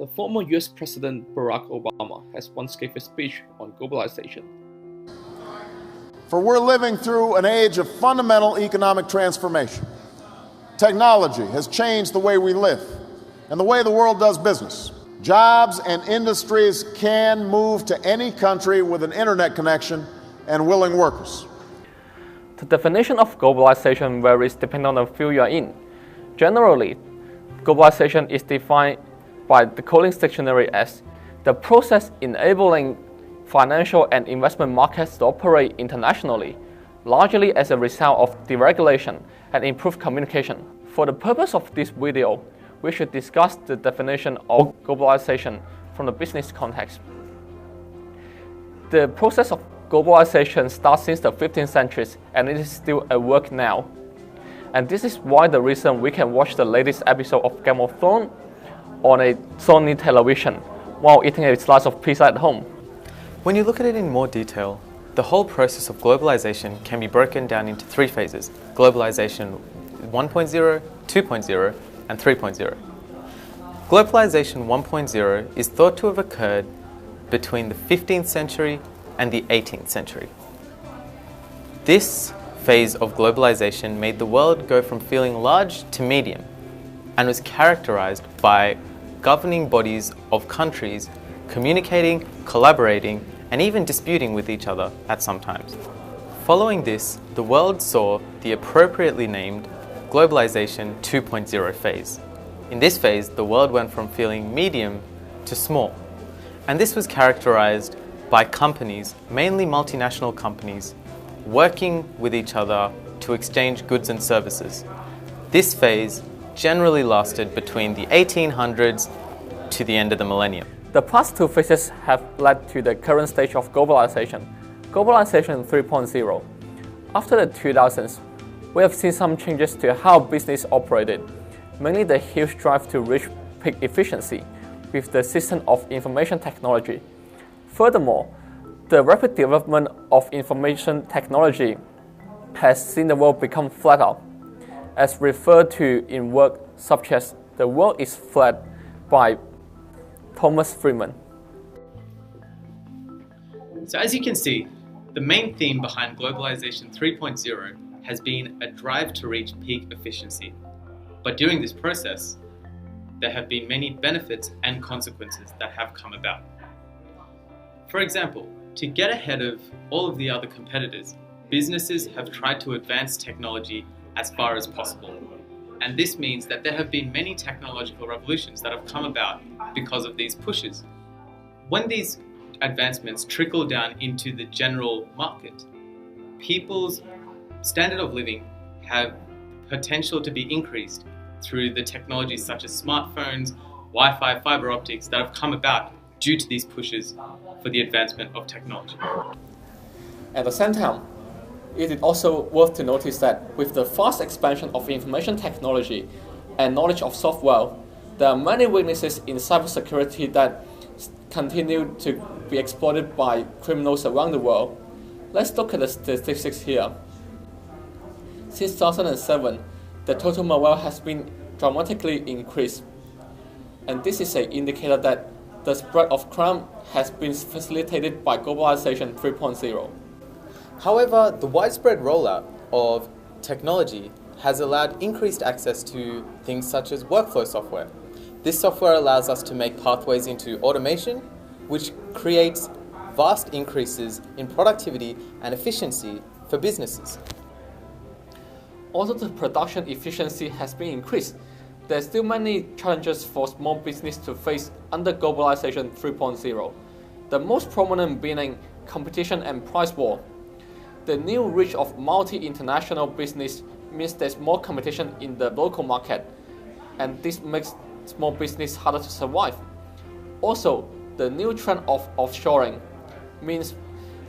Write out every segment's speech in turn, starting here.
The former US President Barack Obama has once gave a speech on globalization. For we're living through an age of fundamental economic transformation. Technology has changed the way we live and the way the world does business. Jobs and industries can move to any country with an internet connection and willing workers. The definition of globalization varies depending on the field you are in. Generally, globalization is defined by the Collins Dictionary as the process enabling financial and investment markets to operate internationally, largely as a result of deregulation and improved communication. For the purpose of this video, we should discuss the definition of globalization from the business context. The process of globalization starts since the 15th century and it is still at work now. And this is why the reason we can watch the latest episode of Game of Thrones on a Sony television while eating a slice of pizza at home. When you look at it in more detail, the whole process of globalization can be broken down into three phases: globalization 1.0, 2.0, and 3.0. Globalization 1.0 is thought to have occurred between the 15th century and the 18th century. This phase of globalization made the world go from feeling large to medium and was characterized by governing bodies of countries communicating, collaborating, and even disputing with each other at some times. Following this, the world saw the appropriately named Globalization 2.0 phase. In this phase, the world went from feeling medium to small, and this was characterized by companies, mainly multinational companies, working with each other to exchange goods and services. This phase generally lasted between the 1800s to the end of the millennium. The past two phases have led to the current stage of globalization, Globalization 3.0. After the 2000s, we have seen some changes to how business operated, mainly the huge drive to reach peak efficiency with the system of information technology. Furthermore, the rapid development of information technology has seen the world become flatter, as referred to in work such as The World is Flat by Thomas Friedman. So as you can see, the main theme behind Globalization 3.0 has been a drive to reach peak efficiency. But during this process, there have been many benefits and consequences that have come about. For example, to get ahead of all of the other competitors, businesses have tried to advance technology as far as possible. And this means that there have been many technological revolutions that have come about because of these pushes. When these advancements trickle down into the general market, people's standard of living have potential to be increased through the technologies such as smartphones, Wi-Fi, fiber optics that have come about due to these pushes for the advancement of technology. At the same time, it is also worth to notice that with the fast expansion of information technology and knowledge of software, there are many weaknesses in cybersecurity that continue to be exploited by criminals around the world. Let's look at the statistics here. Since 2007, the total malware has been dramatically increased, and this is an indicator that the spread of crime has been facilitated by Globalization 3.0. However, the widespread rollout of technology has allowed increased access to things such as workflow software. This software allows us to make pathways into automation, which creates vast increases in productivity and efficiency for businesses. Although the production efficiency has been increased, there are still many challenges for small business to face under Globalization 3.0. The most prominent being competition and price war. The new reach of multi-international business means there's more competition in the local market, and this makes small business harder to survive. Also, the new trend of offshoring means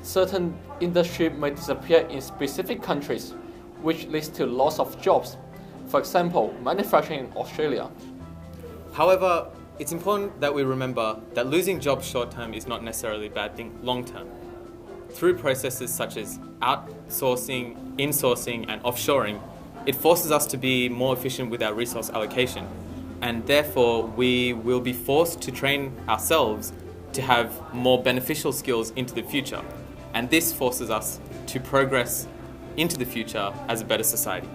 certain industry may disappear in specific countries, which leads to loss of jobs. For example, manufacturing in Australia. However, it's important that we remember that losing jobs short-term is not necessarily a bad thing long-term. Through processes such as outsourcing, insourcing, and offshoring, it forces us to be more efficient with our resource allocation. and therefore we will be forced to train ourselves to have more beneficial skills into the future. And this forces us to progress into the future as a better society.